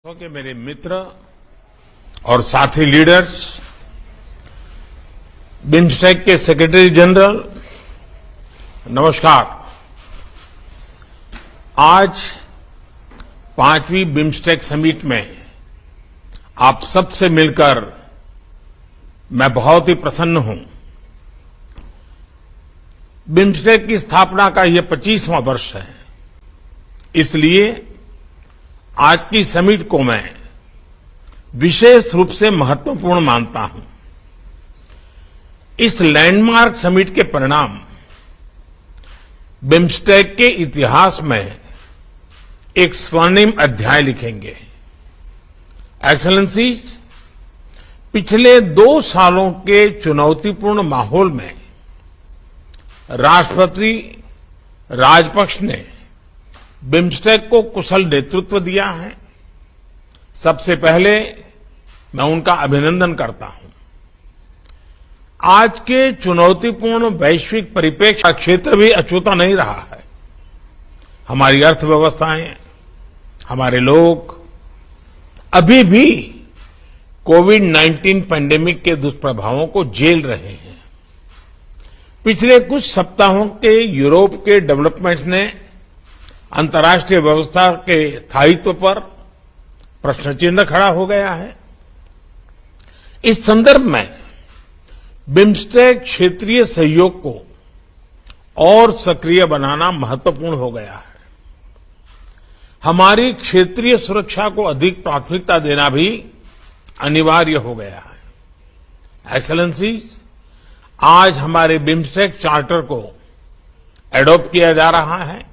के मेरे मित्र और साथी लीडर्स, बिम्स्टेक के सेक्रेटरी जनरल, नमस्कार। आज 5वीं बिम्स्टेक समिट में आप सबसे मिलकर मैं बहुत ही प्रसन्न हूं। बिम्स्टेक की स्थापना का यह 25वां वर्ष है, इसलिए आज की समिट को मैं विशेष रूप से महत्वपूर्ण मानता हूं। इस लैंडमार्क समिट के परिणाम बिम्स्टेक के इतिहास में एक स्वर्णिम अध्याय लिखेंगे। एक्सेलेंसीज, पिछले 2 सालों के चुनौतीपूर्ण माहौल में राष्ट्रपति राजपक्ष ने बिम्स्टेक को कुशल नेतृत्व दिया है। सबसे पहले मैं उनका अभिनंदन करता हूं। आज के चुनौतीपूर्ण वैश्विक परिप्रेक्ष्य का क्षेत्र भी अछूता नहीं रहा है। हमारी अर्थव्यवस्थाएं, हमारे लोग अभी भी कोविड-19 पैंडेमिक के दुष्प्रभावों को झेल रहे हैं। पिछले कुछ सप्ताहों के यूरोप के डेवलपमेंट्स ने अंतर्राष्ट्रीय व्यवस्था के स्थायित्व पर प्रश्न चिन्ह खड़ा हो गया है। इस संदर्भ में बिम्स्टेक क्षेत्रीय सहयोग को और सक्रिय बनाना महत्वपूर्ण हो गया है। हमारी क्षेत्रीय सुरक्षा को अधिक प्राथमिकता देना भी अनिवार्य हो गया है। एक्सेलेंसीज, आज हमारे बिम्स्टेक चार्टर को एडॉप्ट किया जा रहा है।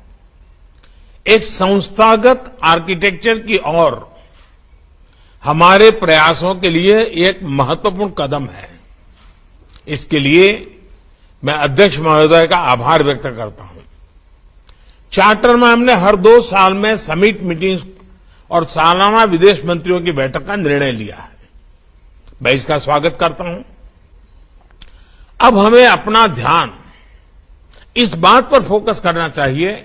एक संस्थागत आर्किटेक्चर की ओर हमारे प्रयासों के लिए एक महत्वपूर्ण कदम है। इसके लिए मैं अध्यक्ष महोदय का आभार व्यक्त करता हूं। चार्टर में हमने हर 2 साल में समिट मीटिंग्स और सालाना विदेश मंत्रियों की बैठक का निर्णय लिया है। मैं इसका स्वागत करता हूं। अब हमें अपना ध्यान इस बात पर फोकस करना चाहिए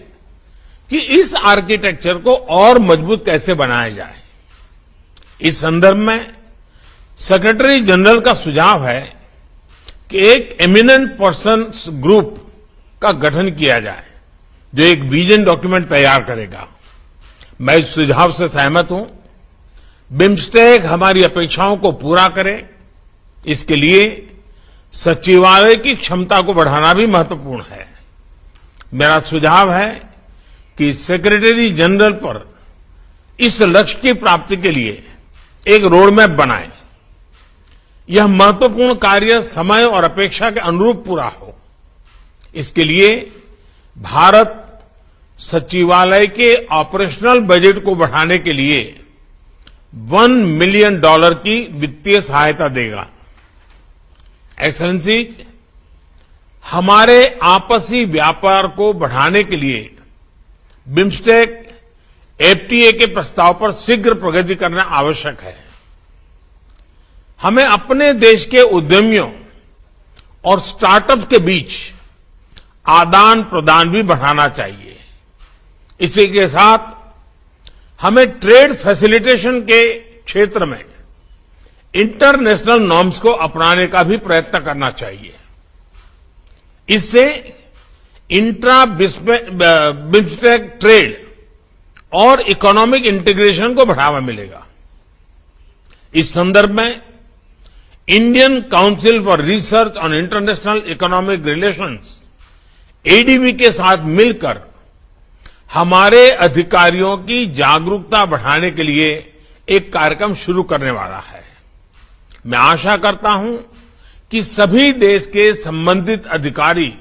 कि इस आर्किटेक्चर को और मजबूत कैसे बनाया जाए। इस संदर्भ में सेक्रेटरी जनरल का सुझाव है कि एक एमिनेंट पर्सन्स ग्रुप का गठन किया जाए जो एक विजन डॉक्यूमेंट तैयार करेगा। मैं इस सुझाव से सहमत हूं। बिम्स्टेक हमारी अपेक्षाओं को पूरा करे, इसके लिए सचिवालय की क्षमता को बढ़ाना भी महत्वपूर्ण है। मेरा सुझाव है कि सेक्रेटरी जनरल पर इस लक्ष्य की प्राप्ति के लिए एक रोडमैप बनाएं। यह महत्वपूर्ण कार्य समय और अपेक्षा के अनुरूप पूरा हो। इसके लिए भारत सचिवालय के ऑपरेशनल बजट को बढ़ाने के लिए $1 मिलियन की वित्तीय सहायता देगा। एक्सेलेंसीज, हमारे आपसी व्यापार को बढ़ाने के लिए बिम्स्टेक एफटीए के प्रस्ताव पर शीघ्र प्रगति करना आवश्यक है। हमें अपने देश के उद्यमियों और स्टार्टअप्स के बीच आदान प्रदान भी बढ़ाना चाहिए। इसी के साथ हमें ट्रेड फैसिलिटेशन के क्षेत्र में इंटरनेशनल नॉर्म्स को अपनाने का भी प्रयत्न करना चाहिए। इससे इंट्रा बिम्स्टेक ट्रेड और इकोनॉमिक इंटीग्रेशन को बढ़ावा मिलेगा। इस संदर्भ में Indian council for research on international economic relations ADB के साथ मिलकर हमारे अधिकारियों की जागरूकता बढ़ाने के लिए एक कार्यक्रम शुरू करने वाला है। मैं आशा करता हूं कि सभी देश के संबंधित अधिकारी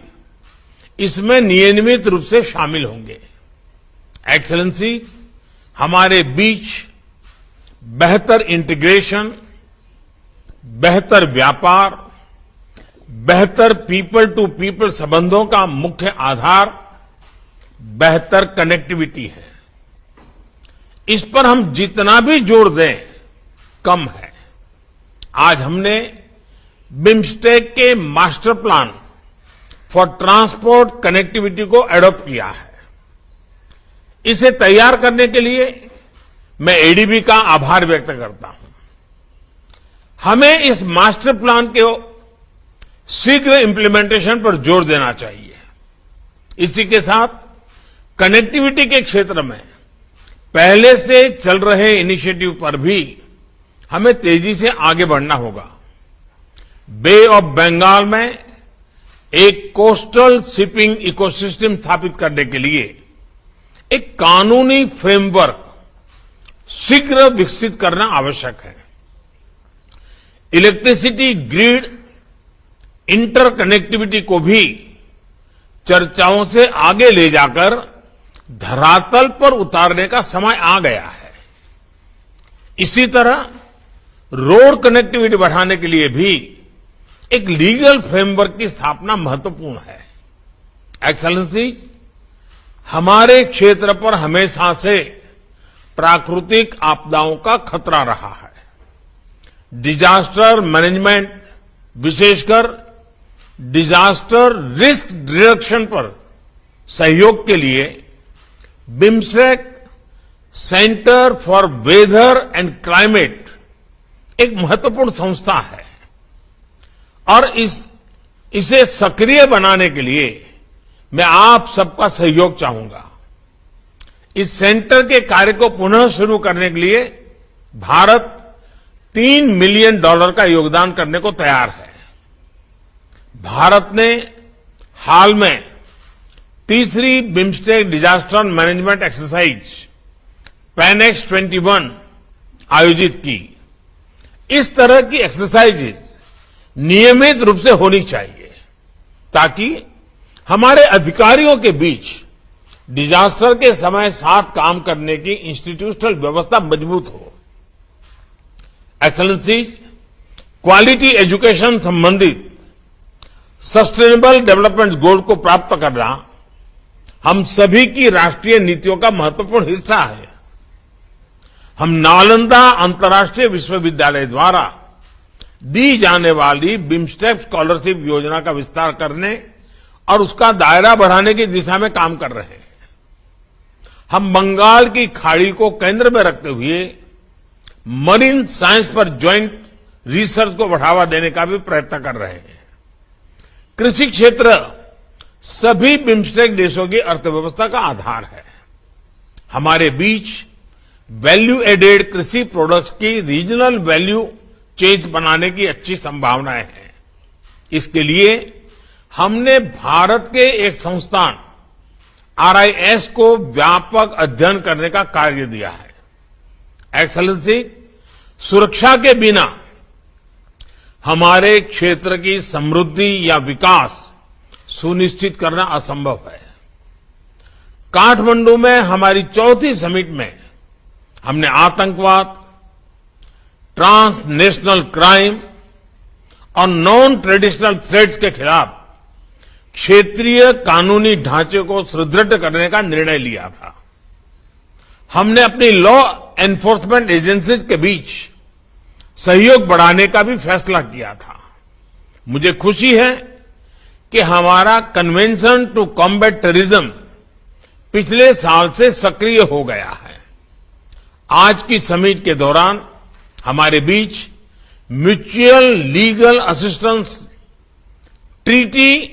इसमें नियमित रूप से शामिल होंगे। एक्सेलेंसीज, हमारे बीच बेहतर इंटीग्रेशन, बेहतर व्यापार, बेहतर पीपल टू पीपल संबंधों का मुख्य आधार बेहतर कनेक्टिविटी है। इस पर हम जितना भी जोर दें कम है। आज हमने बिम्स्टेक के master plan for transport connectivity को एडॉप्ट किया है। इसे तैयार करने के लिए मैं एडीबी का आभार व्यक्त करता हूं। हमें इस मास्टर प्लान के शीघ्र इंप्लीमेंटेशन पर जोर देना चाहिए। इसी के साथ कनेक्टिविटी के क्षेत्र में पहले से चल रहे इनिशिएटिव पर भी हमें तेजी से आगे बढ़ना होगा। बे ऑफ बंगाल में एक कोस्टल शिपिंग इकोसिस्टम स्थापित करने के लिए एक कानूनी फ्रेमवर्क शीघ्र विकसित करना आवश्यक है। इलेक्ट्रिसिटी ग्रिड इंटरकनेक्टिविटी को भी चर्चाओं से आगे ले जाकर धरातल पर उतारने का समय आ गया है। इसी तरह रोड कनेक्टिविटी बढ़ाने के लिए भी एक लीगल फ्रेमवर्क की स्थापना महत्वपूर्ण है। एक्सेलेंसीज, हमारे क्षेत्र पर हमेशा से प्राकृतिक आपदाओं का खतरा रहा है। डिजास्टर मैनेजमेंट, विशेषकर डिजास्टर रिस्क रिडक्शन पर सहयोग के लिए BIMSTEC centre for weather and climate एक महत्वपूर्ण संस्था है और इसे सक्रिय बनाने के लिए मैं आप सबका सहयोग चाहूंगा। इस सेंटर के कार्य को पुनः शुरू करने के लिए भारत $3 मिलियन का योगदान करने को तैयार है। भारत ने हाल में तीसरी बिम्स्टेक डिजास्टर मैनेजमेंट एक्सरसाइज पैनेक्स 21 आयोजित की। इस तरह की एक्सरसाइजेज नियमित रूप से होनी चाहिए ताकि हमारे अधिकारियों के बीच डिजास्टर के समय साथ काम करने की इंस्टीट्यूशनल व्यवस्था मजबूत हो। एक्सेलेंसीज, क्वालिटी एजुकेशन संबंधित सस्टेनेबल डेवलपमेंट गोल को प्राप्त करना हम सभी की राष्ट्रीय नीतियों का महत्वपूर्ण हिस्सा है। हम नालंदा अंतर्राष्ट्रीय विश्वविद्यालय द्वारा दी जाने वाली बिम्स्टेक स्कॉलरशिप योजना का विस्तार करने और उसका दायरा बढ़ाने की दिशा में काम कर रहे हैं। हम बंगाल की खाड़ी को केंद्र में रखते हुए मरीन साइंस पर ज्वाइंट रिसर्च को बढ़ावा देने का भी प्रयत्न कर रहे हैं। कृषि क्षेत्र सभी बिम्स्टेक देशों की अर्थव्यवस्था का आधार है। हमारे बीच वैल्यू एडेड कृषि प्रोडक्ट्स की रीजनल वैल्यू चेन बनाने की अच्छी संभावनाएं हैं। इसके लिए हमने भारत के एक संस्थान RIS को व्यापक अध्ययन करने का कार्य दिया है। एक्सेलेंसी, सुरक्षा के बिना हमारे क्षेत्र की समृद्धि या विकास सुनिश्चित करना असंभव है। काठमांडू में हमारी चौथी समिट में हमने आतंकवाद, ट्रांसनेशनल क्राइम और नॉन ट्रेडिशनल थ्रेट्स के खिलाफ क्षेत्रीय कानूनी ढांचे को सुदृढ़ करने का निर्णय लिया था। हमने अपनी लॉ एनफोर्समेंट एजेंसीज के बीच सहयोग बढ़ाने का भी फैसला किया था। मुझे खुशी है कि हमारा कन्वेंशन टू कॉम्बैट टेररिज्म पिछले साल से सक्रिय हो गया है। आज की समिट के दौरान हमारे बीच mutual legal assistance treaty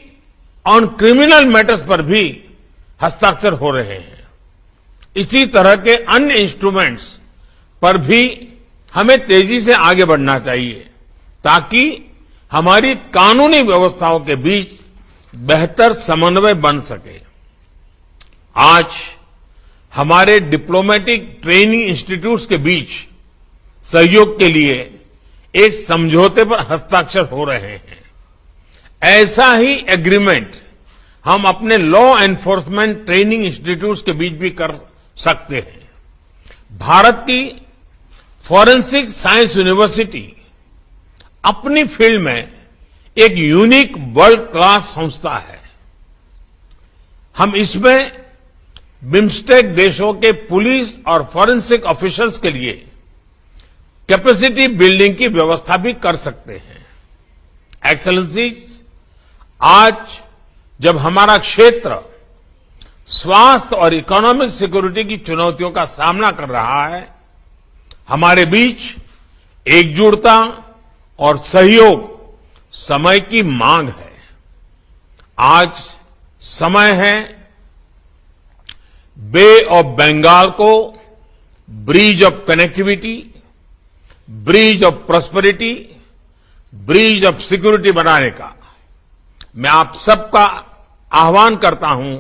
on criminal matters पर भी हस्ताक्षर हो रहे हैं। इसी तरह के अन्य इंस्ट्रूमेंट्स पर भी हमें तेजी से आगे बढ़ना चाहिए ताकि हमारी कानूनी व्यवस्थाओं के बीच बेहतर समन्वय बन सके। आज हमारे डिप्लोमेटिक ट्रेनिंग इंस्टीट्यूट्स के बीच सहयोग के लिए एक समझौते पर हस्ताक्षर हो रहे हैं। ऐसा ही एग्रीमेंट हम अपने लॉ एनफोर्समेंट ट्रेनिंग इंस्टीट्यूट्स के बीच भी कर सकते हैं। भारत की फॉरेंसिक साइंस यूनिवर्सिटी अपनी फील्ड में एक यूनिक वर्ल्ड क्लास संस्था है। हम इसमें बिम्स्टेक देशों के पुलिस और फॉरेंसिक ऑफिसर्स के लिए कैपेसिटी बिल्डिंग की व्यवस्था भी कर सकते हैं। एक्सेलेंसी, आज जब हमारा क्षेत्र स्वास्थ्य और इकोनॉमिक सिक्योरिटी की चुनौतियों का सामना कर रहा है, हमारे बीच एकजुटता और सहयोग समय की मांग है। आज समय है बे ऑफ बंगाल को bridge of connectivity, bridge of prosperity, bridge of security बनाने का। मैं आप सबका आह्वान करता हूं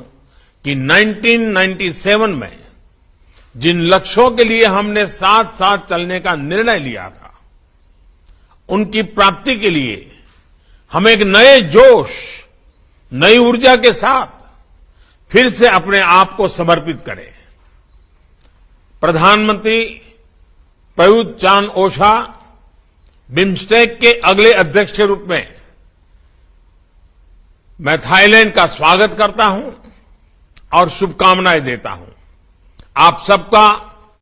कि 1997 में जिन लक्ष्यों के लिए हमने साथ साथ चलने का निर्णय लिया था, उनकी प्राप्ति के लिए हम एक नए जोश, नई ऊर्जा के साथ फिर से अपने आप को समर्पित करें। प्रधानमंत्री प्रयुक्त चान-ओछा बिम्स्टेक के अगले अध्यक्ष के रूप में मैं थाईलैंड का स्वागत करता हूं और शुभकामनाएं देता हूं। आप सबका